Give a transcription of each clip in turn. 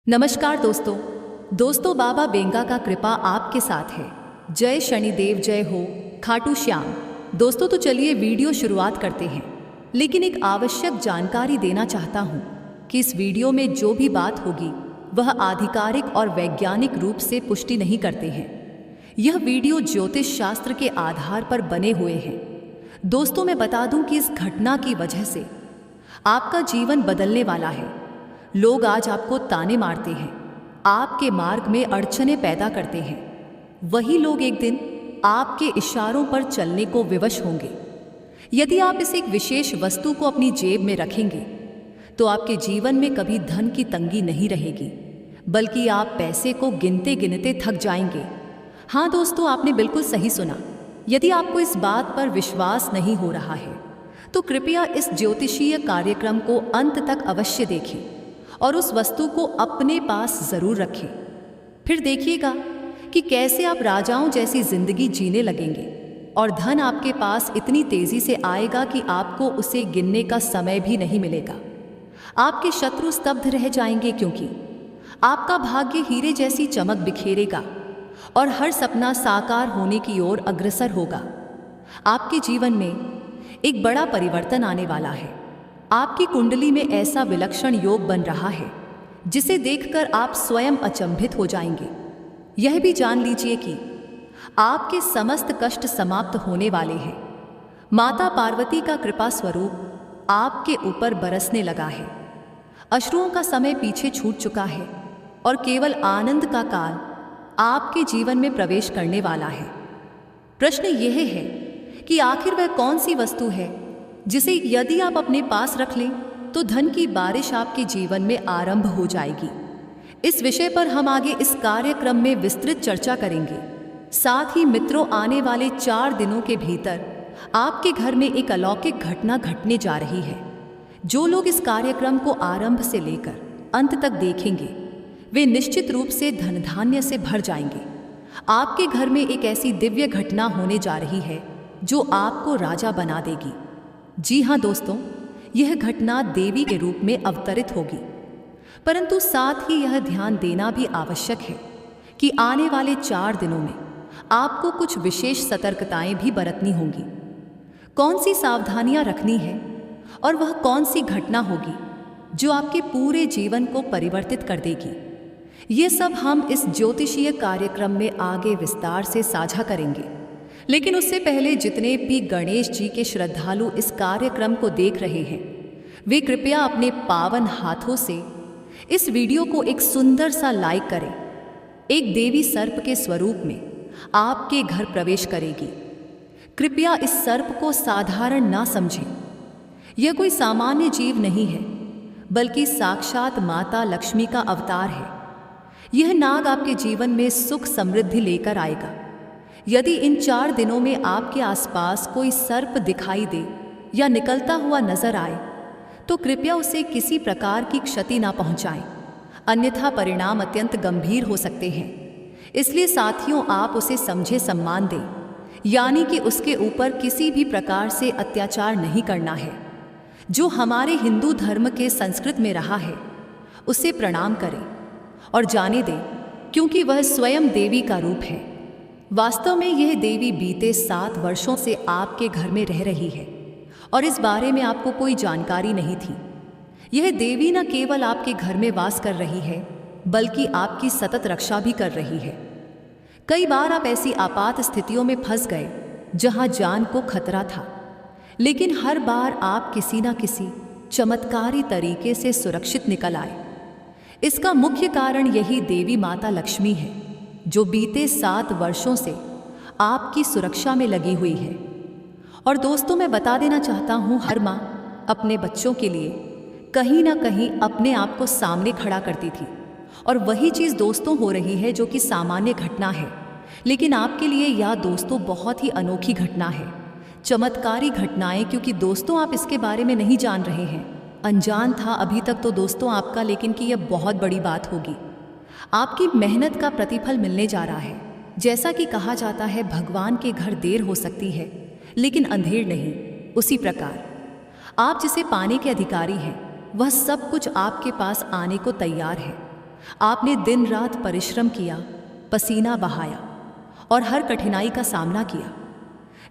नमस्कार दोस्तों बाबा बेंगा का कृपा आपके साथ है। जय शनिदेव, जय हो खाटू श्याम। दोस्तों तो चलिए वीडियो शुरुआत करते हैं, लेकिन एक आवश्यक जानकारी देना चाहता हूँ कि इस वीडियो में जो भी बात होगी वह आधिकारिक और वैज्ञानिक रूप से पुष्टि नहीं करते हैं। यह वीडियो ज्योतिष शास्त्र के आधार पर बने हुए हैं। दोस्तों मैं बता दूं कि इस घटना की वजह से आपका जीवन बदलने वाला है। लोग आज आपको ताने मारते हैं, आपके मार्ग में अड़चने पैदा करते हैं। वही लोग एक दिन आपके इशारों पर चलने को विवश होंगे। यदि आप इस एक विशेष वस्तु को अपनी जेब में रखेंगे तो आपके जीवन में कभी धन की तंगी नहीं रहेगी, बल्कि आप पैसे को गिनते गिनते थक जाएंगे। हाँ दोस्तों, आपने बिल्कुल सही सुना। यदि आपको इस बात पर विश्वास नहीं हो रहा है तो कृपया इस ज्योतिषीय कार्यक्रम को अंत तक अवश्य देखें और उस वस्तु को अपने पास जरूर रखें। फिर देखिएगा कि कैसे आप राजाओं जैसी जिंदगी जीने लगेंगे और धन आपके पास इतनी तेजी से आएगा कि आपको उसे गिनने का समय भी नहीं मिलेगा। आपके शत्रु स्तब्ध रह जाएंगे, क्योंकि आपका भाग्य हीरे जैसी चमक बिखेरेगा और हर सपना साकार होने की ओर अग्रसर होगा। आपके जीवन में एक बड़ा परिवर्तन आने वाला है। आपकी कुंडली में ऐसा विलक्षण योग बन रहा है जिसे देखकर आप स्वयं अचंभित हो जाएंगे। यह भी जान लीजिए कि आपके समस्त कष्ट समाप्त होने वाले हैं। माता पार्वती का कृपा स्वरूप आपके ऊपर बरसने लगा है। अश्रुओं का समय पीछे छूट चुका है और केवल आनंद का काल आपके जीवन में प्रवेश करने वाला है। प्रश्न यह है कि आखिर वह कौन सी वस्तु है जिसे यदि आप अपने पास रख लें तो धन की बारिश आपके जीवन में आरंभ हो जाएगी। इस विषय पर हम आगे इस कार्यक्रम में विस्तृत चर्चा करेंगे। साथ ही मित्रों, आने वाले 4 दिनों के भीतर आपके घर में एक अलौकिक घटना घटने जा रही है। जो लोग इस कार्यक्रम को आरंभ से लेकर अंत तक देखेंगे वे निश्चित रूप से धन धान्य से भर जाएंगे। आपके घर में एक ऐसी दिव्य घटना होने जा रही है जो आपको राजा बना देगी। जी हाँ दोस्तों, यह घटना देवी के रूप में अवतरित होगी, परंतु साथ ही यह ध्यान देना भी आवश्यक है कि आने वाले 4 दिनों में आपको कुछ विशेष सतर्कताएं भी बरतनी होंगी। कौन सी सावधानियां रखनी है और वह कौन सी घटना होगी जो आपके पूरे जीवन को परिवर्तित कर देगी, ये सब हम इस ज्योतिषीय कार्यक्रम में आगे विस्तार से साझा करेंगे। लेकिन उससे पहले जितने भी गणेश जी के श्रद्धालु इस कार्यक्रम को देख रहे हैं वे कृपया अपने पावन हाथों से इस वीडियो को एक सुंदर सा लाइक करें। एक देवी सर्प के स्वरूप में आपके घर प्रवेश करेगी। कृपया इस सर्प को साधारण ना समझें। यह कोई सामान्य जीव नहीं है, बल्कि साक्षात माता लक्ष्मी का अवतार है। यह नाग आपके जीवन में सुख समृद्धि लेकर आएगा। यदि इन 4 दिनों में आपके आसपास कोई सर्प दिखाई दे या निकलता हुआ नजर आए तो कृपया उसे किसी प्रकार की क्षति ना पहुंचाएं, अन्यथा परिणाम अत्यंत गंभीर हो सकते हैं। इसलिए साथियों, आप उसे समझे सम्मान दें, यानी कि उसके ऊपर किसी भी प्रकार से अत्याचार नहीं करना है। जो हमारे हिंदू धर्म के संस्कृत में रहा है उसे प्रणाम करें और जाने दें, क्योंकि वह स्वयं देवी का रूप है। वास्तव में यह देवी बीते 7 वर्षों से आपके घर में रह रही है और इस बारे में आपको कोई जानकारी नहीं थी। यह देवी न केवल आपके घर में वास कर रही है, बल्कि आपकी सतत रक्षा भी कर रही है। कई बार आप ऐसी आपात स्थितियों में फंस गए जहां जान को खतरा था, लेकिन हर बार आप किसी न किसी चमत्कारी तरीके से सुरक्षित निकल आए। इसका मुख्य कारण यही देवी माता लक्ष्मी है, जो बीते 7 वर्षों से आपकी सुरक्षा में लगी हुई है। और दोस्तों मैं बता देना चाहता हूँ, हर माँ अपने बच्चों के लिए कहीं ना कहीं अपने आप को सामने खड़ा करती थी, और वही चीज़ दोस्तों हो रही है जो कि सामान्य घटना है, लेकिन आपके लिए यह दोस्तों बहुत ही अनोखी घटना है, चमत्कारी घटनाएं। क्योंकि दोस्तों आप इसके बारे में नहीं जान रहे हैं, अनजान था अभी तक तो दोस्तों आपका, लेकिन कि यह बहुत बड़ी बात होगी। आपकी मेहनत का प्रतिफल मिलने जा रहा है। जैसा कि कहा जाता है, भगवान के घर देर हो सकती है लेकिन अंधेर नहीं, उसी प्रकार आप जिसे पाने के अधिकारी हैं वह सब कुछ आपके पास आने को तैयार है। आपने दिन रात परिश्रम किया, पसीना बहाया और हर कठिनाई का सामना किया।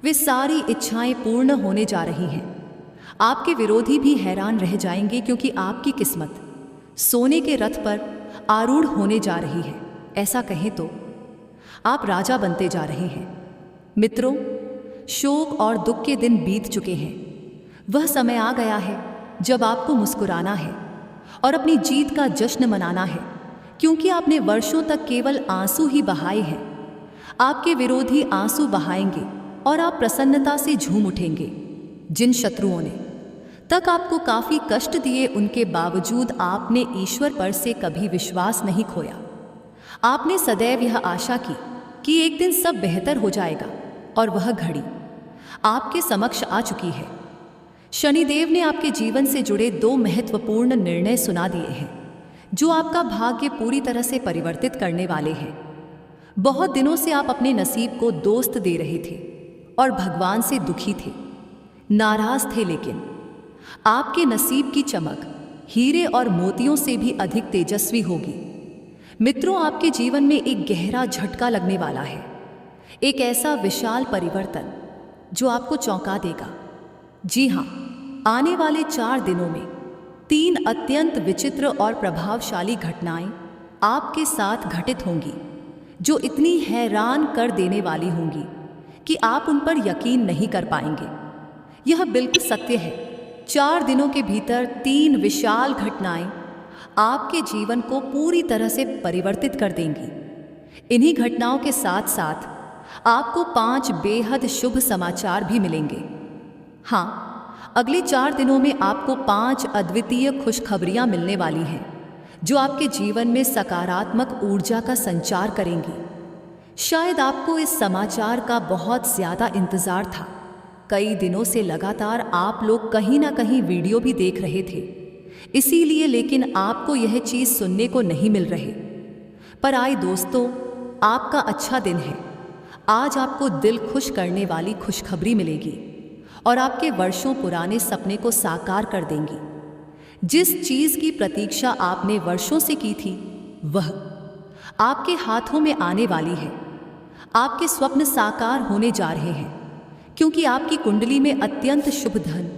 वे सारी इच्छाएं पूर्ण होने जा रही हैं। आपके विरोधी भी हैरान रह जाएंगे, क्योंकि आपकी किस्मत सोने के रथ पर आरूढ़ होने जा रही है। ऐसा कहें तो आप राजा बनते जा रहे हैं। मित्रों, शोक और दुख के दिन बीत चुके हैं। वह समय आ गया है जब आपको मुस्कुराना है और अपनी जीत का जश्न मनाना है, क्योंकि आपने वर्षों तक केवल आंसू ही बहाए हैं। आपके विरोधी आंसू बहाएंगे और आप प्रसन्नता से झूम उठेंगे। जिन शत्रुओं ने तक आपको काफी कष्ट दिए, उनके बावजूद आपने ईश्वर पर से कभी विश्वास नहीं खोया। आपने सदैव यह आशा की कि एक दिन सब बेहतर हो जाएगा, और वह घड़ी आपके समक्ष आ चुकी है। शनिदेव ने आपके जीवन से जुड़े 2 महत्वपूर्ण निर्णय सुना दिए हैं, जो आपका भाग्य पूरी तरह से परिवर्तित करने वाले हैं। बहुत दिनों से आप अपने नसीब को दोस्त दे रहे थे और भगवान से दुखी थे, नाराज थे, लेकिन आपके नसीब की चमक हीरे और मोतियों से भी अधिक तेजस्वी होगी। मित्रों, आपके जीवन में एक गहरा झटका लगने वाला है, एक ऐसा विशाल परिवर्तन जो आपको चौंका देगा। जी हाँ, आने वाले 4 दिनों में 3 अत्यंत विचित्र और प्रभावशाली घटनाएं आपके साथ घटित होंगी, जो इतनी हैरान कर देने वाली होंगी कि आप उन पर यकीन नहीं कर पाएंगे। यह बिल्कुल सत्य है। 4 दिनों के भीतर 3 विशाल घटनाएं आपके जीवन को पूरी तरह से परिवर्तित कर देंगी। इन्हीं घटनाओं के साथ साथ आपको 5 बेहद शुभ समाचार भी मिलेंगे। हाँ, अगले 4 दिनों में आपको 5 अद्वितीय खुशखबरियां मिलने वाली हैं, जो आपके जीवन में सकारात्मक ऊर्जा का संचार करेंगी। शायद आपको इस समाचार का बहुत ज़्यादा इंतज़ार था। कई दिनों से लगातार आप लोग कहीं ना कहीं वीडियो भी देख रहे थे, इसीलिए, लेकिन आपको यह चीज़ सुनने को नहीं मिल रही। पर आए दोस्तों, आपका अच्छा दिन है। आज आपको दिल खुश करने वाली खुशखबरी मिलेगी और आपके वर्षों पुराने सपने को साकार कर देंगी। जिस चीज़ की प्रतीक्षा आपने वर्षों से की थी, वह आपके हाथों में आने वाली है। आपके स्वप्न साकार होने जा रहे हैं, क्योंकि आपकी कुंडली में अत्यंत शुभ धन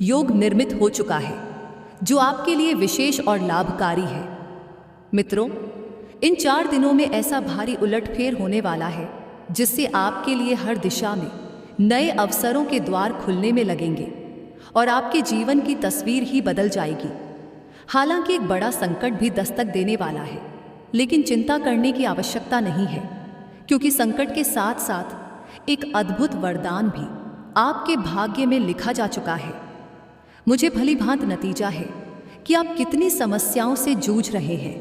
योग निर्मित हो चुका है, जो आपके लिए विशेष और लाभकारी है। मित्रों, इन 4 दिनों में ऐसा भारी उलटफेर होने वाला है, जिससे आपके लिए हर दिशा में नए अवसरों के द्वार खुलने में लगेंगे और आपके जीवन की तस्वीर ही बदल जाएगी। हालांकि एक बड़ा संकट भी दस्तक देने वाला है, लेकिन चिंता करने की आवश्यकता नहीं है, क्योंकि संकट के साथ साथ एक अद्भुत वरदान भी आपके भाग्य में लिखा जा चुका है। मुझे भली भांति नतीजा है कि आप कितनी समस्याओं से जूझ रहे हैं,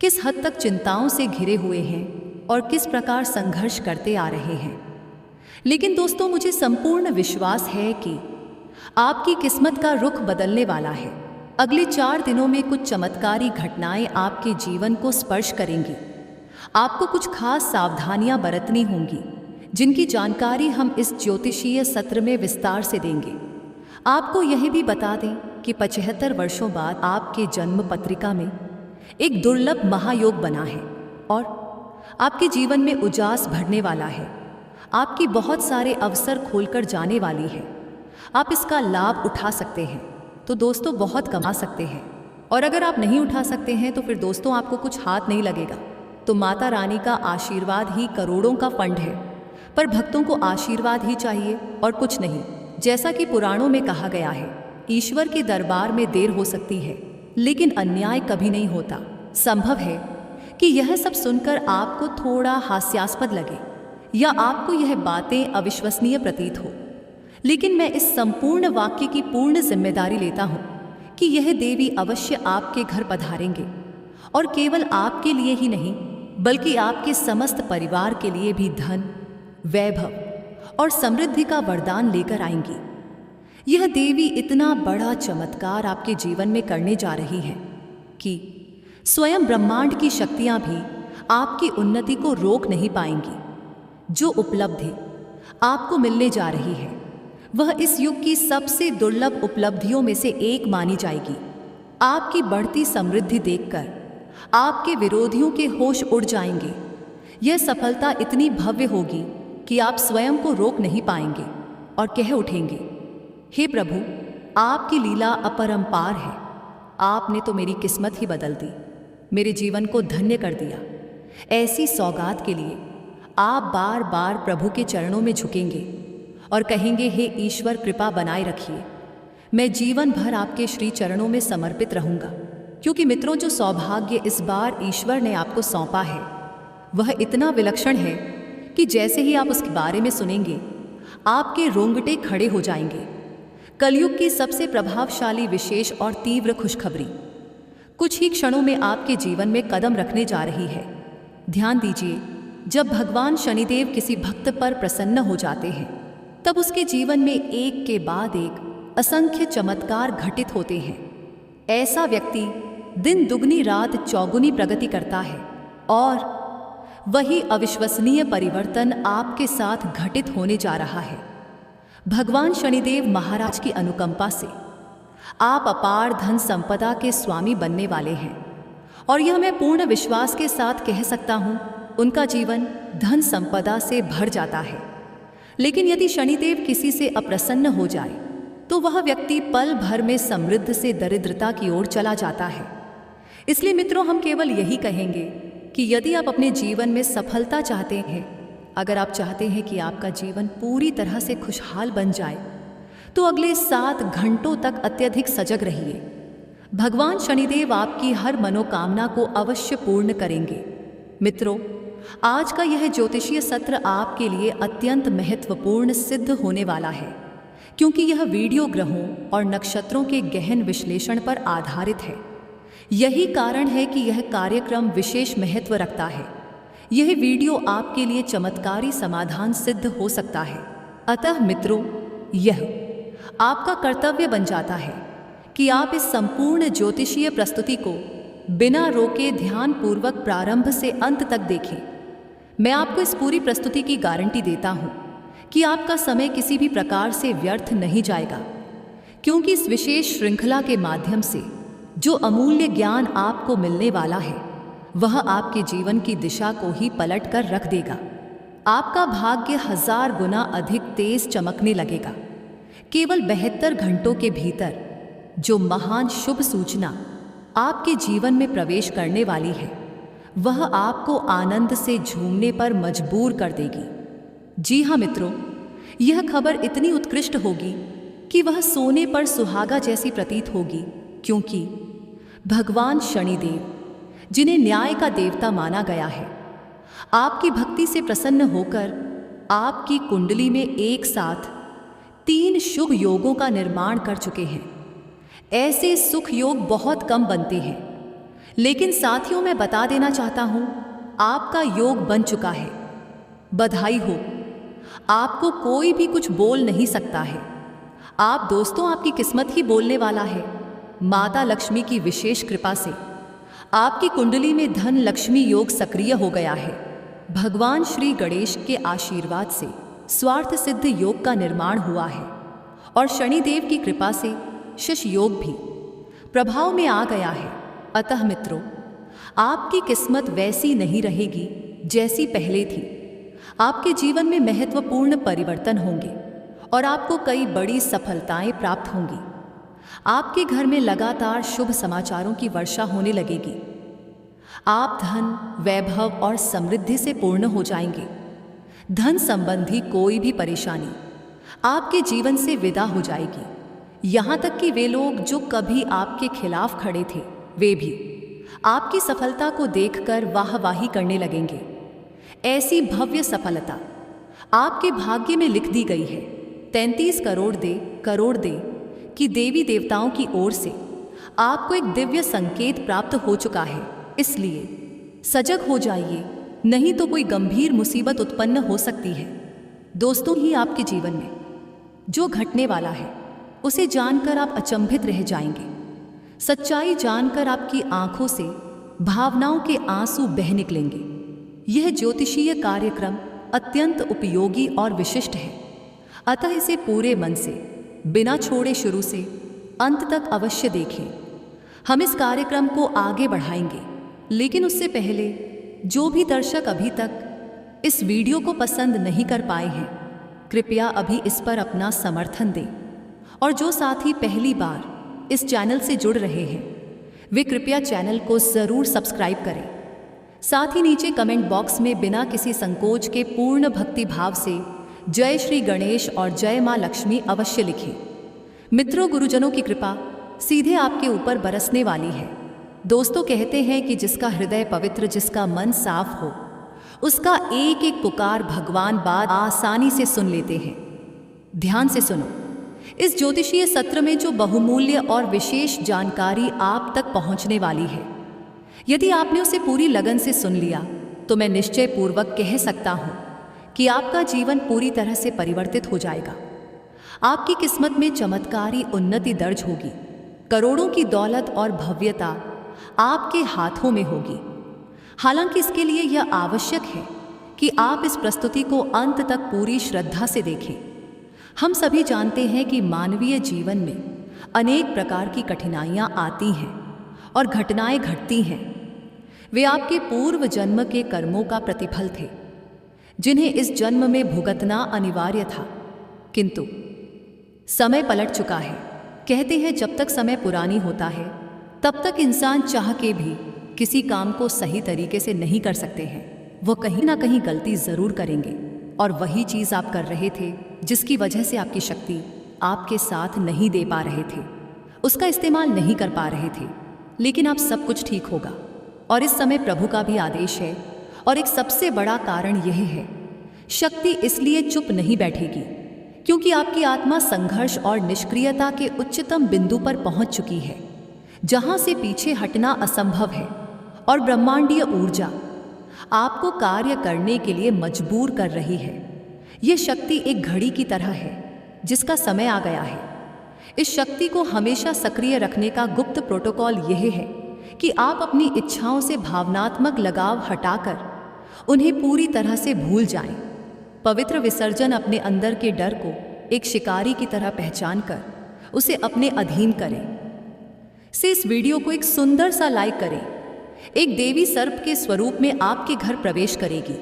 किस हद तक चिंताओं से घिरे हुए हैं और किस प्रकार संघर्ष करते आ रहे हैं। लेकिन दोस्तों, मुझे संपूर्ण विश्वास है कि आपकी किस्मत का रुख बदलने वाला है। अगले 4 दिनों में कुछ चमत्कारी घटनाएं आपके जीवन को स्पर्श करेंगी। आपको कुछ खास सावधानियां बरतनी होंगी, जिनकी जानकारी हम इस ज्योतिषीय सत्र में विस्तार से देंगे। आपको यह भी बता दें कि 75 वर्षों बाद आपके जन्म पत्रिका में एक दुर्लभ महायोग बना है और आपके जीवन में उजास भरने वाला है। आपकी बहुत सारे अवसर खोलकर जाने वाली है। आप इसका लाभ उठा सकते हैं तो दोस्तों बहुत कमा सकते हैं, और अगर आप नहीं उठा सकते हैं तो फिर दोस्तों आपको कुछ हाथ नहीं लगेगा। तो माता रानी का आशीर्वाद ही करोड़ों का फंड है, पर भक्तों को आशीर्वाद ही चाहिए और कुछ नहीं। जैसा कि पुराणों में कहा गया है, ईश्वर के दरबार में देर हो सकती है, लेकिन अन्याय कभी नहीं होता। संभव है कि यह सब सुनकर आपको थोड़ा हास्यास्पद लगे या आपको यह बातें अविश्वसनीय प्रतीत हो, लेकिन मैं इस संपूर्ण वाक्य की पूर्ण जिम्मेदारी लेता हूँ कि यह देवी अवश्य आपके घर पधारेंगे, और केवल आपके लिए ही नहीं बल्कि आपके समस्त परिवार के लिए भी धन, वैभव और समृद्धि का वरदान लेकर आएंगी। यह देवी इतना बड़ा चमत्कार आपके जीवन में करने जा रही है कि स्वयं ब्रह्मांड की शक्तियां भी आपकी उन्नति को रोक नहीं पाएंगी। जो उपलब्धि आपको मिलने जा रही है वह इस युग की सबसे दुर्लभ उपलब्धियों में से एक मानी जाएगी। आपकी बढ़ती समृद्धि देखकर आपके विरोधियों के होश उड़ जाएंगे। यह सफलता इतनी भव्य होगी कि आप स्वयं को रोक नहीं पाएंगे और कह उठेंगे, हे प्रभु, आपकी लीला अपरंपार है। आपने तो मेरी किस्मत ही बदल दी, मेरे जीवन को धन्य कर दिया। ऐसी सौगात के लिए आप बार बार प्रभु के चरणों में झुकेंगे और कहेंगे, हे ईश्वर, कृपा बनाए रखिए। मैं जीवन भर आपके श्री चरणों में समर्पित रहूंगा, क्योंकि मित्रों, जो सौभाग्य इस बार ईश्वर ने आपको सौंपा है वह इतना विलक्षण है कि जैसे ही आप उसके बारे में सुनेंगे आपके रोंगटे खड़े हो जाएंगे। कलयुग की सबसे प्रभावशाली, विशेष और तीव्र खुशखबरी कुछ ही क्षणों में आपके जीवन में कदम रखने जा रही है। ध्यान दीजिए, जब भगवान शनिदेव किसी भक्त पर प्रसन्न हो जाते हैं तब उसके जीवन में एक के बाद एक असंख्य चमत्कार घटित होते हैं। ऐसा व्यक्ति दिन दुगनी रात चौगुनी प्रगति करता है और वही अविश्वसनीय परिवर्तन आपके साथ घटित होने जा रहा है। भगवान शनिदेव महाराज की अनुकंपा से आप अपार धन संपदा के स्वामी बनने वाले हैं और यह मैं पूर्ण विश्वास के साथ कह सकता हूँ, उनका जीवन धन संपदा से भर जाता है। लेकिन यदि शनिदेव किसी से अप्रसन्न हो जाए तो वह व्यक्ति पल भर में समृद्ध से दरिद्रता की ओर चला जाता है। इसलिए मित्रों, हम केवल यही कहेंगे कि यदि आप अपने जीवन में सफलता चाहते हैं, अगर आप चाहते हैं कि आपका जीवन पूरी तरह से खुशहाल बन जाए, तो अगले 7 घंटों तक अत्यधिक सजग रहिए। भगवान शनिदेव आपकी हर मनोकामना को अवश्य पूर्ण करेंगे। मित्रों, आज का यह ज्योतिषीय सत्र आपके लिए अत्यंत महत्वपूर्ण सिद्ध होने वाला है, क्योंकि यह वीडियो ग्रहों और नक्षत्रों के गहन विश्लेषण पर आधारित है। यही कारण है कि यह कार्यक्रम विशेष महत्व रखता है। यह वीडियो आपके लिए चमत्कारी समाधान सिद्ध हो सकता है। अतः मित्रों, यह आपका कर्तव्य बन जाता है कि आप इस संपूर्ण ज्योतिषीय प्रस्तुति को बिना रोके ध्यानपूर्वक प्रारंभ से अंत तक देखें। मैं आपको इस पूरी प्रस्तुति की गारंटी देता हूँ कि आपका समय किसी भी प्रकार से व्यर्थ नहीं जाएगा, क्योंकि इस विशेष श्रृंखला के माध्यम से जो अमूल्य ज्ञान आपको मिलने वाला है वह आपके जीवन की दिशा को ही पलट कर रख देगा। आपका भाग्य 1000 गुना अधिक तेज चमकने लगेगा। केवल 72 घंटों के भीतर जो महान शुभ सूचना आपके जीवन में प्रवेश करने वाली है वह आपको आनंद से झूमने पर मजबूर कर देगी। जी हाँ मित्रों, यह खबर इतनी उत्कृष्ट होगी कि वह सोने पर सुहागा जैसी प्रतीत होगी, क्योंकि भगवान शनिदेव, जिन्हें न्याय का देवता माना गया है, आपकी भक्ति से प्रसन्न होकर आपकी कुंडली में एक साथ 3 शुभ योगों का निर्माण कर चुके हैं। ऐसे सुख योग बहुत कम बनते हैं, लेकिन साथियों, मैं बता देना चाहता हूं, आपका योग बन चुका है। बधाई हो, आपको कोई भी कुछ बोल नहीं सकता है। आप दोस्तों, आपकी किस्मत ही बोलने वाला है। माता लक्ष्मी की विशेष कृपा से आपकी कुंडली में धन लक्ष्मी योग सक्रिय हो गया है। भगवान श्री गणेश के आशीर्वाद से स्वार्थ सिद्ध योग का निर्माण हुआ है और शनिदेव की कृपा से शश योग भी प्रभाव में आ गया है। अतः मित्रों, आपकी किस्मत वैसी नहीं रहेगी जैसी पहले थी। आपके जीवन में महत्वपूर्ण परिवर्तन होंगे और आपको कई बड़ी सफलताएं प्राप्त होंगी। आपके घर में लगातार शुभ समाचारों की वर्षा होने लगेगी। आप धन, वैभव और समृद्धि से पूर्ण हो जाएंगे। धन संबंधी कोई भी परेशानी आपके जीवन से विदा हो जाएगी। यहाँ तक कि वे लोग जो कभी आपके खिलाफ खड़े थे, वे भी आपकी सफलता को देखकर वाहवाही करने लगेंगे। ऐसी भव्य सफलता आपके भाग्य में लिख दी गई है। 33 करोड़ दे कि देवी देवताओं की ओर से आपको एक दिव्य संकेत प्राप्त हो चुका है। इसलिए सजग हो जाइए, नहीं तो कोई गंभीर मुसीबत उत्पन्न हो सकती है। दोस्तों, ही आपके जीवन में जो घटने वाला है उसे जानकर आप अचंभित रह जाएंगे। सच्चाई जानकर आपकी आंखों से भावनाओं के आंसू बह निकलेंगे। यह ज्योतिषीय कार्यक्रम अत्यंत उपयोगी और विशिष्ट है, अतः इसे पूरे मन से, बिना छोड़े शुरू से अंत तक अवश्य देखें। हम इस कार्यक्रम को आगे बढ़ाएंगे लेकिन उससे पहले जो भी दर्शक अभी तक इस वीडियो को पसंद नहीं कर पाए हैं, कृपया अभी इस पर अपना समर्थन दें। और जो साथी पहली बार इस चैनल से जुड़ रहे हैं, वे कृपया चैनल को ज़रूर सब्सक्राइब करें। साथ ही नीचे कमेंट बॉक्स में बिना किसी संकोच के पूर्ण भक्ति भाव से जय श्री गणेश और जय माँ लक्ष्मी अवश्य लिखें। मित्रों, गुरुजनों की कृपा सीधे आपके ऊपर बरसने वाली है। दोस्तों, कहते हैं कि जिसका हृदय पवित्र, जिसका मन साफ हो, उसका एक एक पुकार भगवान बात आसानी से सुन लेते हैं। ध्यान से सुनो, इस ज्योतिषीय सत्र में जो बहुमूल्य और विशेष जानकारी आप तक पहुंचने वाली है, यदि आपने उसे पूरी लगन से सुन लिया तो मैं निश्चय पूर्वक कह सकता हूं कि आपका जीवन पूरी तरह से परिवर्तित हो जाएगा। आपकी किस्मत में चमत्कारी उन्नति दर्ज होगी। करोड़ों की दौलत और भव्यता आपके हाथों में होगी। हालांकि इसके लिए यह आवश्यक है कि आप इस प्रस्तुति को अंत तक पूरी श्रद्धा से देखें। हम सभी जानते हैं कि मानवीय जीवन में अनेक प्रकार की कठिनाइयां आती हैं और घटनाएं घटती हैं। वे आपके पूर्व जन्म के कर्मों का प्रतिफल थे, जिन्हें इस जन्म में भुगतना अनिवार्य था। किंतु समय पलट चुका है। कहते हैं जब तक समय पुरानी होता है तब तक इंसान चाह के भी किसी काम को सही तरीके से नहीं कर सकते हैं। वो कहीं ना कहीं गलती ज़रूर करेंगे, और वही चीज़ आप कर रहे थे जिसकी वजह से आपकी शक्ति आपके साथ नहीं दे पा रहे थे, उसका इस्तेमाल नहीं कर पा रहे थे। लेकिन अब सब कुछ ठीक होगा, और इस समय प्रभु का भी आदेश है। और एक सबसे बड़ा कारण यह है, शक्ति इसलिए चुप नहीं बैठेगी क्योंकि आपकी आत्मा संघर्ष और निष्क्रियता के उच्चतम बिंदु पर पहुंच चुकी है, जहां से पीछे हटना असंभव है। और ब्रह्मांडीय ऊर्जा आपको कार्य करने के लिए मजबूर कर रही है। यह शक्ति एक घड़ी की तरह है जिसका समय आ गया है। इस शक्ति को हमेशा सक्रिय रखने का गुप्त प्रोटोकॉल यह है कि आप अपनी इच्छाओं से भावनात्मक लगाव हटाकर उन्हें पूरी तरह से भूल जाएं। पवित्र विसर्जन अपने अंदर के डर को एक शिकारी की तरह पहचान कर उसे अपने अधीन करें। से इस वीडियो को एक सुंदर सा लाइक करें। एक देवी सर्प के स्वरूप में आपके घर प्रवेश करेगी।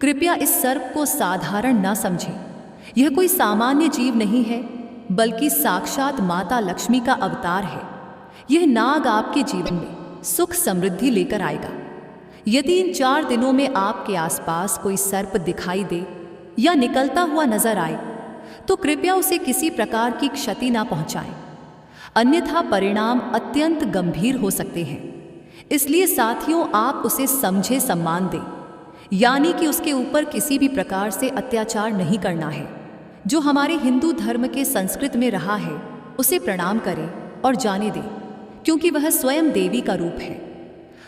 कृपया इस सर्प को साधारण ना समझें। यह कोई सामान्य जीव नहीं है, बल्कि साक्षात माता लक्ष्मी का अवतार है। यह नाग आपके जीवन में सुख समृद्धि लेकर आएगा। यदि इन 4 दिनों में आपके आसपास कोई सर्प दिखाई दे या निकलता हुआ नजर आए तो कृपया उसे किसी प्रकार की क्षति ना पहुंचाएं, अन्यथा परिणाम अत्यंत गंभीर हो सकते हैं। इसलिए साथियों, आप उसे समझे सम्मान दें, यानी कि उसके ऊपर किसी भी प्रकार से अत्याचार नहीं करना है। जो हमारे हिंदू धर्म के संस्कृत में रहा है उसे प्रणाम करें और जाने दें, क्योंकि वह स्वयं देवी का रूप है।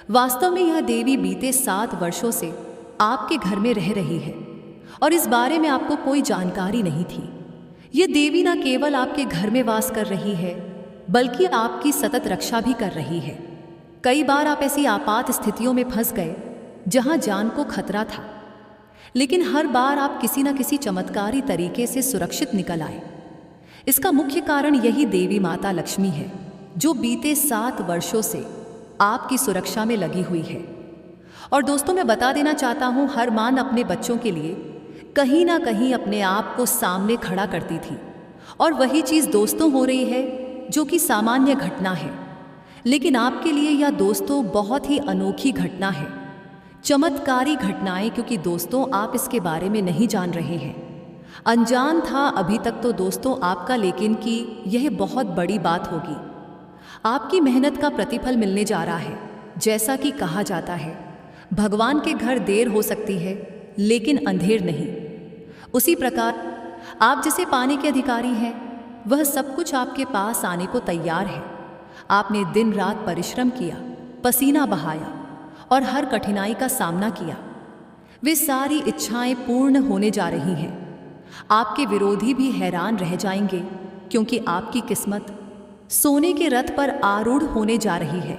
वास्तव में यह देवी बीते 7 वर्षों से आपके घर में रह रही है और इस बारे में आपको कोई जानकारी नहीं थी। यह देवी न केवल आपके घर में वास कर रही है, बल्कि आपकी सतत रक्षा भी कर रही है। कई बार आप ऐसी आपात स्थितियों में फंस गए जहां जान को खतरा था, लेकिन हर बार आप किसी न किसी चमत्कारी तरीके से सुरक्षित निकल आए। इसका मुख्य कारण यही देवी माता लक्ष्मी है, जो बीते 7 वर्षों से आपकी सुरक्षा में लगी हुई है। और दोस्तों, मैं बता देना चाहता हूँ, हर माँ अपने बच्चों के लिए कहीं ना कहीं अपने आप को सामने खड़ा करती थी, और वही चीज़ दोस्तों हो रही है जो कि सामान्य घटना है। लेकिन आपके लिए यह दोस्तों बहुत ही अनोखी घटना है, चमत्कारी घटनाएं, क्योंकि दोस्तों आप इसके बारे में नहीं जान रहे हैं। अनजान था अभी तक तो दोस्तों आपका, लेकिन कि यह बहुत बड़ी बात होगी। आपकी मेहनत का प्रतिफल मिलने जा रहा है। जैसा कि कहा जाता है, भगवान के घर देर हो सकती है लेकिन अंधेर नहीं। उसी प्रकार आप जिसे पाने के अधिकारी हैं, वह सब कुछ आपके पास आने को तैयार है। आपने दिन रात परिश्रम किया, पसीना बहाया और हर कठिनाई का सामना किया। वे सारी इच्छाएं पूर्ण होने जा रही हैं। आपके विरोधी भी हैरान रह जाएंगे, क्योंकि आपकी किस्मत सोने के रथ पर आरूढ़ होने जा रही है।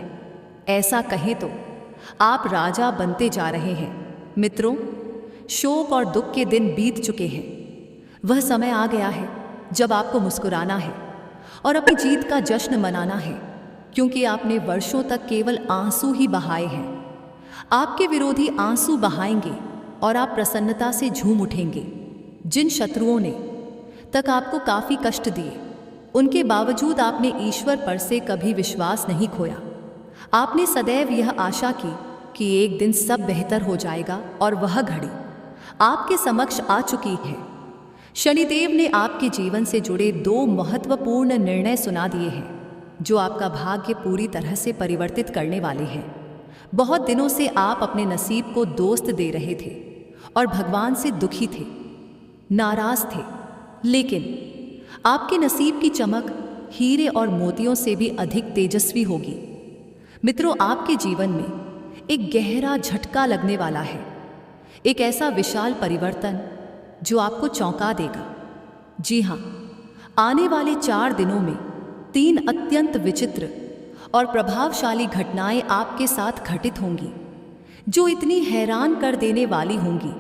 ऐसा कहें तो आप राजा बनते जा रहे हैं। मित्रों, शोक और दुख के दिन बीत चुके हैं। वह समय आ गया है जब आपको मुस्कुराना है और अपनी जीत का जश्न मनाना है, क्योंकि आपने वर्षों तक केवल आंसू ही बहाए हैं। आपके विरोधी आंसू बहाएंगे और आप प्रसन्नता से झूम उठेंगे। जिन शत्रुओं ने तक आपको काफी कष्ट दिए, उनके बावजूद आपने ईश्वर पर से कभी विश्वास नहीं खोया। आपने सदैव यह आशा की कि एक दिन सब बेहतर हो जाएगा और वह घड़ी आपके समक्ष आ चुकी है। शनिदेव ने आपके जीवन से जुड़े 2 महत्वपूर्ण निर्णय सुना दिए हैं जो आपका भाग्य पूरी तरह से परिवर्तित करने वाले हैं। बहुत दिनों से आप अपने नसीब को दोस्त दे रहे थे और भगवान से दुखी थे, नाराज थे, लेकिन आपके नसीब की चमक हीरे और मोतियों से भी अधिक तेजस्वी होगी। मित्रों, आपके जीवन में एक गहरा झटका लगने वाला है, एक ऐसा विशाल परिवर्तन जो आपको चौंका देगा। जी हाँ, आने वाले 4 दिनों में 3 अत्यंत विचित्र और प्रभावशाली घटनाएं आपके साथ घटित होंगी जो इतनी हैरान कर देने वाली होंगी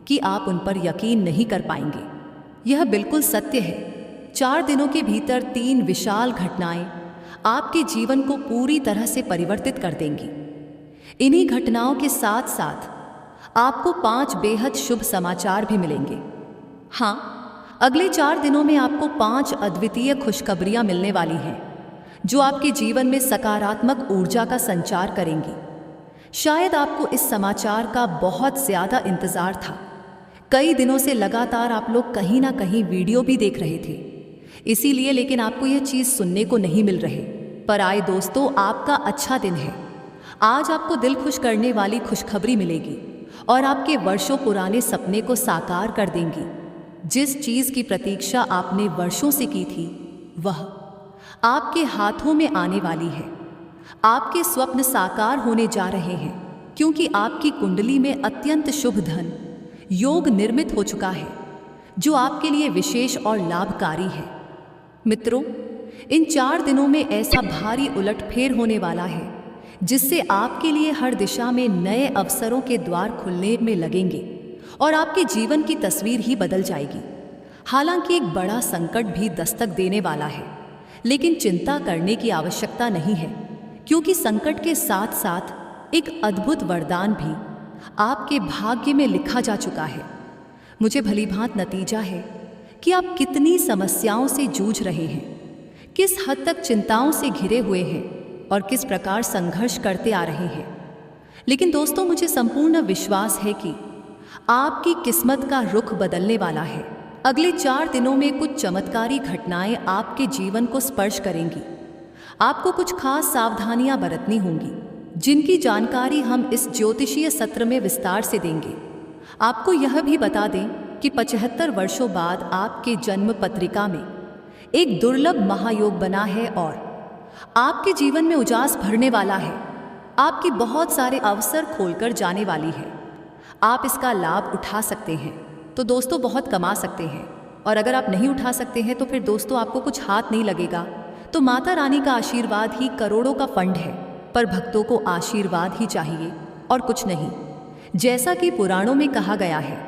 कि आप उन पर यकीन नहीं कर पाएंगे। यह बिल्कुल सत्य है। 4 दिनों के भीतर 3 विशाल घटनाएं आपके जीवन को पूरी तरह से परिवर्तित कर देंगी। इन्हीं घटनाओं के साथ साथ आपको 5 बेहद शुभ समाचार भी मिलेंगे। हाँ, अगले 4 दिनों में आपको 5 अद्वितीय खुशखबरियां मिलने वाली हैं जो आपके जीवन में सकारात्मक ऊर्जा का संचार करेंगी। शायद आपको इस समाचार का बहुत ज़्यादा इंतज़ार था। कई दिनों से लगातार आप लोग कहीं ना कहीं वीडियो भी देख रहे थे, इसीलिए, लेकिन आपको यह चीज़ सुनने को नहीं मिल रही। पर आए दोस्तों, आपका अच्छा दिन है। आज आपको दिल खुश करने वाली खुशखबरी मिलेगी और आपके वर्षों पुराने सपने को साकार कर देंगी। जिस चीज़ की प्रतीक्षा आपने वर्षों से की थी, वह आपके हाथों में आने वाली है। आपके स्वप्न साकार होने जा रहे हैं क्योंकि आपकी कुंडली में अत्यंत शुभ धन योग निर्मित हो चुका है जो आपके लिए विशेष और लाभकारी है। मित्रों, इन 4 दिनों में ऐसा भारी उलटफेर होने वाला है जिससे आपके लिए हर दिशा में नए अवसरों के द्वार खुलने में लगेंगे और आपके जीवन की तस्वीर ही बदल जाएगी। हालांकि एक बड़ा संकट भी दस्तक देने वाला है, लेकिन चिंता करने की आवश्यकता नहीं है क्योंकि संकट के साथ साथ एक अद्भुत वरदान भी आपके भाग्य में लिखा जा चुका है। मुझे भलीभांत नतीजा है कि आप कितनी समस्याओं से जूझ रहे हैं, किस हद तक चिंताओं से घिरे हुए हैं और किस प्रकार संघर्ष करते आ रहे हैं। लेकिन दोस्तों, मुझे संपूर्ण विश्वास है कि आपकी किस्मत का रुख बदलने वाला है। अगले 4 दिनों में कुछ चमत्कारी घटनाएं आपके जीवन को स्पर्श करेंगी। आपको कुछ खास सावधानियां बरतनी होंगी जिनकी जानकारी हम इस ज्योतिषीय सत्र में विस्तार से देंगे। आपको यह भी बता दें कि 75 वर्षों बाद आपके जन्म पत्रिका में एक दुर्लभ महायोग बना है और आपके जीवन में उजास भरने वाला है। आपकी बहुत सारे अवसर खोलकर जाने वाली है। आप इसका लाभ उठा सकते हैं तो दोस्तों बहुत कमा सकते हैं, और अगर आप नहीं उठा सकते हैं तो फिर दोस्तों आपको कुछ हाथ नहीं लगेगा। तो माता रानी का आशीर्वाद ही करोड़ों का फंड है, पर भक्तों को आशीर्वाद ही चाहिए और कुछ नहीं। जैसा कि पुराणों में कहा गया है,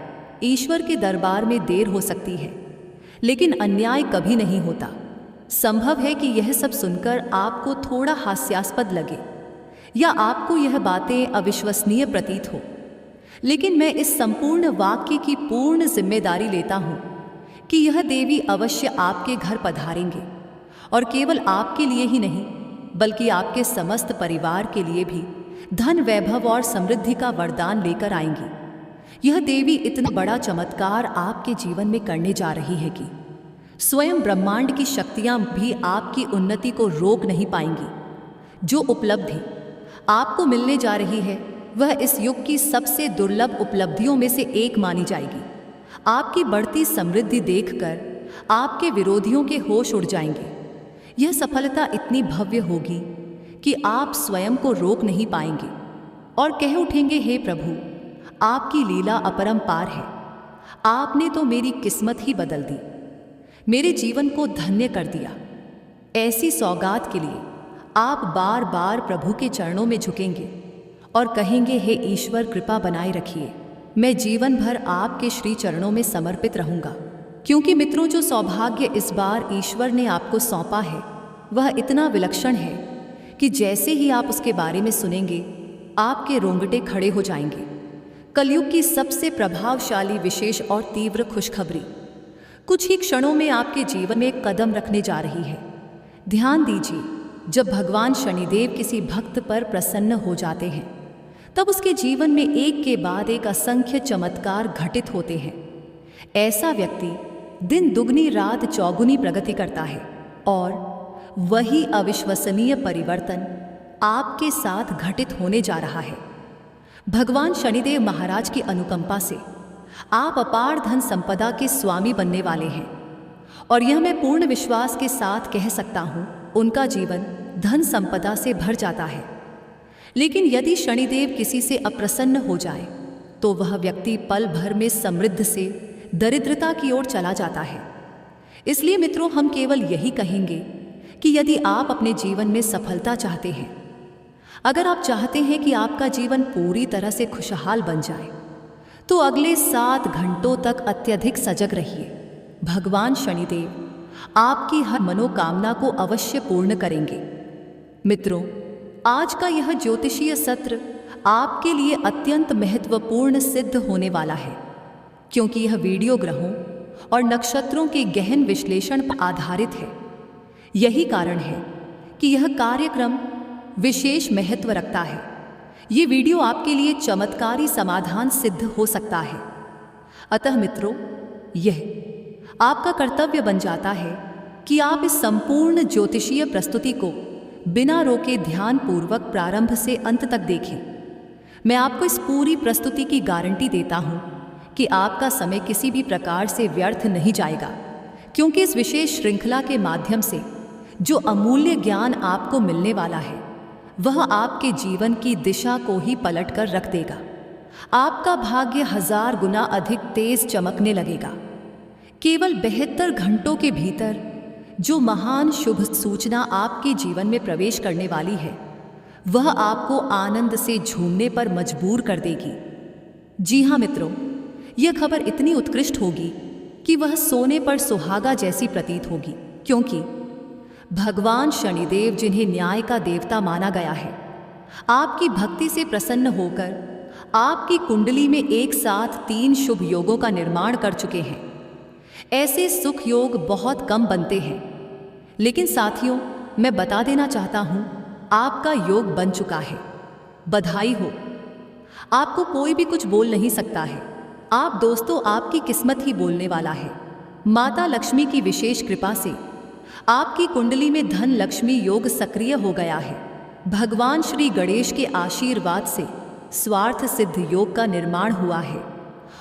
ईश्वर के दरबार में देर हो सकती है लेकिन अन्याय कभी नहीं होता। संभव है कि यह सब सुनकर आपको थोड़ा हास्यास्पद लगे या आपको यह बातें अविश्वसनीय प्रतीत हो, लेकिन मैं इस संपूर्ण वाक्य की पूर्ण जिम्मेदारी लेता हूँ कि यह देवी अवश्य आपके घर पधारेंगे और केवल आपके लिए ही नहीं बल्कि आपके समस्त परिवार के लिए भी धन, वैभव और समृद्धि का वरदान लेकर आएंगी। यह देवी इतना बड़ा चमत्कार आपके जीवन में करने जा रही है कि स्वयं ब्रह्मांड की शक्तियां भी आपकी उन्नति को रोक नहीं पाएंगी। जो उपलब्धि आपको मिलने जा रही है वह इस युग की सबसे दुर्लभ उपलब्धियों में से एक मानी जाएगी। आपकी बढ़ती समृद्धि देखकर आपके विरोधियों के होश उड़ जाएंगे। यह सफलता इतनी भव्य होगी कि आप स्वयं को रोक नहीं पाएंगे और कह उठेंगे, हे प्रभु, आपकी लीला अपरंपार है। आपने तो मेरी किस्मत ही बदल दी, मेरे जीवन को धन्य कर दिया। ऐसी सौगात के लिए आप बार बार प्रभु के चरणों में झुकेंगे और कहेंगे, हे ईश्वर, कृपा बनाए रखिए। मैं जीवन भर आपके श्री चरणों में समर्पित रहूंगा। क्योंकि मित्रों, जो सौभाग्य इस बार ईश्वर ने आपको सौंपा है वह इतना विलक्षण है कि जैसे ही आप उसके बारे में सुनेंगे आपके रोंगटे खड़े हो जाएंगे। कलयुग की सबसे प्रभावशाली, विशेष और तीव्र खुशखबरी कुछ ही क्षणों में आपके जीवन में एक कदम रखने जा रही है। ध्यान दीजिए, जब भगवान शनिदेव किसी भक्त पर प्रसन्न हो जाते हैं तब उसके जीवन में एक के बाद एक असंख्य चमत्कार घटित होते हैं। ऐसा व्यक्ति दिन दुगनी रात चौगुनी प्रगति करता है और वही अविश्वसनीय परिवर्तन आपके साथ घटित होने जा रहा है। भगवान शनिदेव महाराज की अनुकंपा से आप अपार धन संपदा के स्वामी बनने वाले हैं और यह मैं पूर्ण विश्वास के साथ कह सकता हूँ, उनका जीवन धन संपदा से भर जाता है। लेकिन यदि शनिदेव किसी से अप्रसन्न हो जाए तो वह व्यक्ति पल भर में समृद्ध से दरिद्रता की ओर चला जाता है। इसलिए मित्रों, हम केवल यही कहेंगे कि यदि आप अपने जीवन में सफलता चाहते हैं, अगर आप चाहते हैं कि आपका जीवन पूरी तरह से खुशहाल बन जाए, तो अगले 7 घंटों तक अत्यधिक सजग रहिए। भगवान शनिदेव आपकी हर मनोकामना को अवश्य पूर्ण करेंगे। मित्रों, आज का यह ज्योतिषीय सत्र आपके लिए अत्यंत महत्वपूर्ण सिद्ध होने वाला है, क्योंकि यह वीडियो ग्रहों और नक्षत्रों के गहन विश्लेषण पर आधारित है। यही कारण है कि यह कार्यक्रम विशेष महत्व रखता है। ये वीडियो आपके लिए चमत्कारी समाधान सिद्ध हो सकता है। अतः मित्रों, यह आपका कर्तव्य बन जाता है कि आप इस संपूर्ण ज्योतिषीय प्रस्तुति को बिना रोके ध्यानपूर्वक प्रारंभ से अंत तक देखें। मैं आपको इस पूरी प्रस्तुति की गारंटी देता हूं कि आपका समय किसी भी प्रकार से व्यर्थ नहीं जाएगा, क्योंकि इस विशेष श्रृंखला के माध्यम से जो अमूल्य ज्ञान आपको मिलने वाला है वह आपके जीवन की दिशा को ही पलट कर रख देगा। आपका भाग्य 1000 गुना अधिक तेज चमकने लगेगा। केवल 72 घंटों के भीतर जो महान शुभ सूचना आपके जीवन में प्रवेश करने वाली है वह आपको आनंद से झूमने पर मजबूर कर देगी। जी हाँ मित्रों, यह खबर इतनी उत्कृष्ट होगी कि वह सोने पर सुहागा जैसी प्रतीत होगी, क्योंकि भगवान शनिदेव, जिन्हें न्याय का देवता माना गया है, आपकी भक्ति से प्रसन्न होकर आपकी कुंडली में एक साथ 3 शुभ योगों का निर्माण कर चुके हैं। ऐसे सुख योग बहुत कम बनते हैं, लेकिन साथियों, मैं बता देना चाहता हूं, आपका योग बन चुका है। बधाई हो। आपको कोई भी कुछ बोल नहीं सकता है। आप दोस्तों, आपकी किस्मत ही बोलने वाला है। माता लक्ष्मी की विशेष कृपा से आपकी कुंडली में धन लक्ष्मी योग सक्रिय हो गया है। भगवान श्री गणेश के आशीर्वाद से स्वार्थ सिद्ध योग का निर्माण हुआ है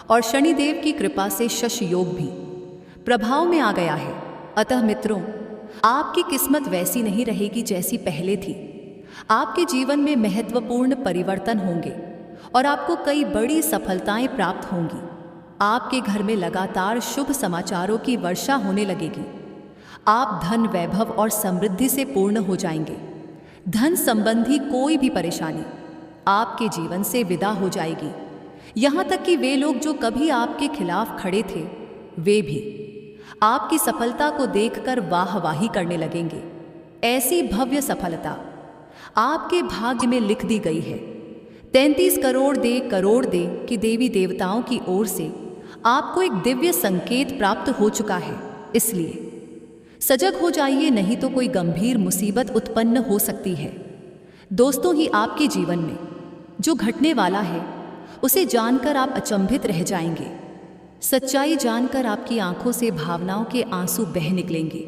और शनिदेव की कृपा से शश योग भी प्रभाव में आ गया है। अतः मित्रों, आपकी किस्मत वैसी नहीं रहेगी जैसी पहले थी। आपके जीवन में महत्वपूर्ण परिवर्तन होंगे और आपको कई बड़ी सफलताएं प्राप्त होंगी। आपके घर में लगातार शुभ समाचारों की वर्षा होने लगेगी। आप धन, वैभव और समृद्धि से पूर्ण हो जाएंगे। धन संबंधी कोई भी परेशानी आपके जीवन से विदा हो जाएगी। यहाँ तक कि वे लोग जो कभी आपके खिलाफ खड़े थे, वे भी आपकी सफलता को देखकर वाहवाही करने लगेंगे। ऐसी भव्य सफलता आपके भाग्य में लिख दी गई है। 33 करोड़ दे कि देवी देवताओं की ओर से आपको एक दिव्य संकेत प्राप्त हो चुका है। इसलिए सजग हो जाइए, नहीं तो कोई गंभीर मुसीबत उत्पन्न हो सकती है। दोस्तों, ही आपके जीवन में जो घटने वाला है उसे जानकर आप अचंभित रह जाएंगे। सच्चाई जानकर आपकी आंखों से भावनाओं के आंसू बह निकलेंगे।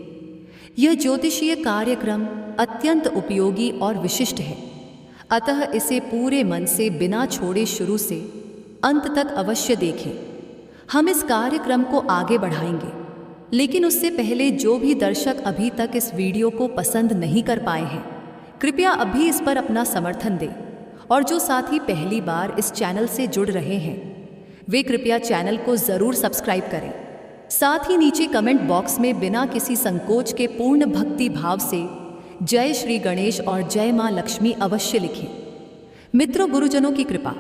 यह ज्योतिषीय कार्यक्रम अत्यंत उपयोगी और विशिष्ट है, अतः इसे पूरे मन से बिना छोड़े शुरू से अंत तक अवश्य देखें। हम इस कार्यक्रम को आगे बढ़ाएंगे, लेकिन उससे पहले जो भी दर्शक अभी तक इस वीडियो को पसंद नहीं कर पाए हैं, कृपया अभी इस पर अपना समर्थन दें। और जो साथी पहली बार इस चैनल से जुड़ रहे हैं, वे कृपया चैनल को ज़रूर सब्सक्राइब करें। साथ ही नीचे कमेंट बॉक्स में बिना किसी संकोच के पूर्ण भक्ति भाव से जय श्री गणेश और जय मां लक्ष्मी अवश्य लिखें। मित्रों, गुरुजनों की कृपा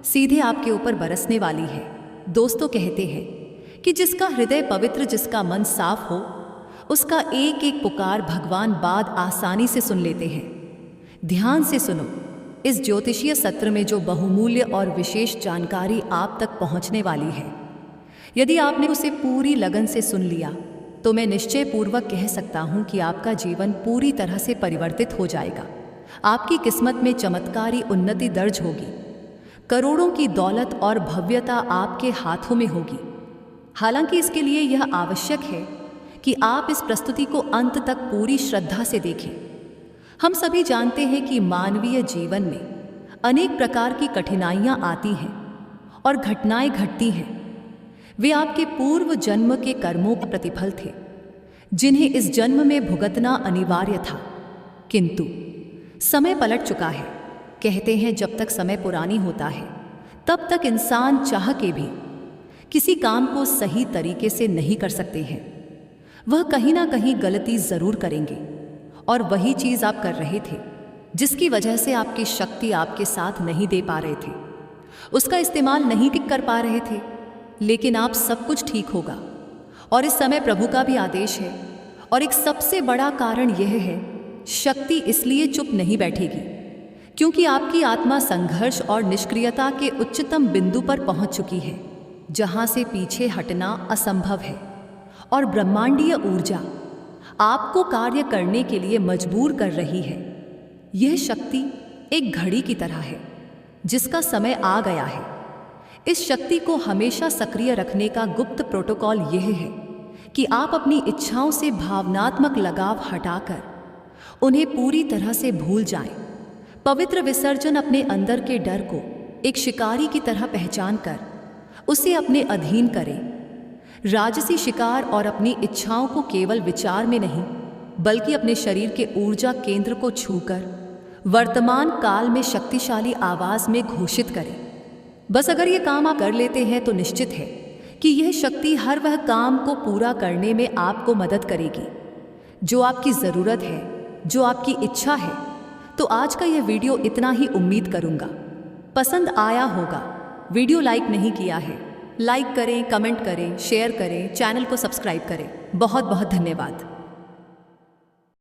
सीधे आपके ऊपर बरसने वाली है। दोस्तों, कहते हैं कि जिसका हृदय पवित्र, जिसका मन साफ हो, उसका एक एक पुकार भगवान बाद आसानी से सुन लेते हैं। ध्यान से सुनो, इस ज्योतिषीय सत्र में जो बहुमूल्य और विशेष जानकारी आप तक पहुंचने वाली है, यदि आपने उसे पूरी लगन से सुन लिया तो मैं निश्चय पूर्वक कह सकता हूं कि आपका जीवन पूरी तरह से परिवर्तित हो जाएगा। आपकी किस्मत में चमत्कारी उन्नति दर्ज होगी। करोड़ों की दौलत और भव्यता आपके हाथों में होगी। हालांकि इसके लिए यह आवश्यक है कि आप इस प्रस्तुति को अंत तक पूरी श्रद्धा से देखें। हम सभी जानते हैं कि मानवीय जीवन में अनेक प्रकार की कठिनाइयां आती हैं और घटनाएं घटती हैं। वे आपके पूर्व जन्म के कर्मों का प्रतिफल थे, जिन्हें इस जन्म में भुगतना अनिवार्य था। किंतु समय पलट चुका है। कहते हैं जब तक समय पुरानी होता है तब तक इंसान चाह के भी किसी काम को सही तरीके से नहीं कर सकते हैं। वह कहीं ना कहीं गलती जरूर करेंगे, और वही चीज आप कर रहे थे जिसकी वजह से आपकी शक्ति आपके साथ नहीं दे पा रहे थे, उसका इस्तेमाल नहीं कर पा रहे थे। लेकिन आप सब कुछ ठीक होगा, और इस समय प्रभु का भी आदेश है। और एक सबसे बड़ा कारण यह है, शक्ति इसलिए चुप नहीं बैठेगी क्योंकि आपकी आत्मा संघर्ष और निष्क्रियता के उच्चतम बिंदु पर पहुंच चुकी है, जहां से पीछे हटना असंभव है। और ब्रह्मांडीय ऊर्जा आपको कार्य करने के लिए मजबूर कर रही है। यह शक्ति एक घड़ी की तरह है जिसका समय आ गया है। इस शक्ति को हमेशा सक्रिय रखने का गुप्त प्रोटोकॉल यह है कि आप अपनी इच्छाओं से भावनात्मक लगाव हटाकर उन्हें पूरी तरह से भूल जाएं। पवित्र विसर्जन अपने अंदर के डर को एक शिकारी की तरह पहचान कर उसे अपने अधीन करें। राजसी शिकार और अपनी इच्छाओं को केवल विचार में नहीं बल्कि अपने शरीर के ऊर्जा केंद्र को छूकर वर्तमान काल में शक्तिशाली आवाज में घोषित करें। बस अगर ये काम आप कर लेते हैं तो निश्चित है कि यह शक्ति हर वह काम को पूरा करने में आपको मदद करेगी जो आपकी ज़रूरत है, जो आपकी इच्छा है। तो आज का यह वीडियो इतना ही उम्मीद करूंगा पसंद आया होगा। वीडियो लाइक नहीं किया है, लाइक करें, कमेंट करें, शेयर करें, चैनल को सब्सक्राइब करें। बहुत बहुत धन्यवाद।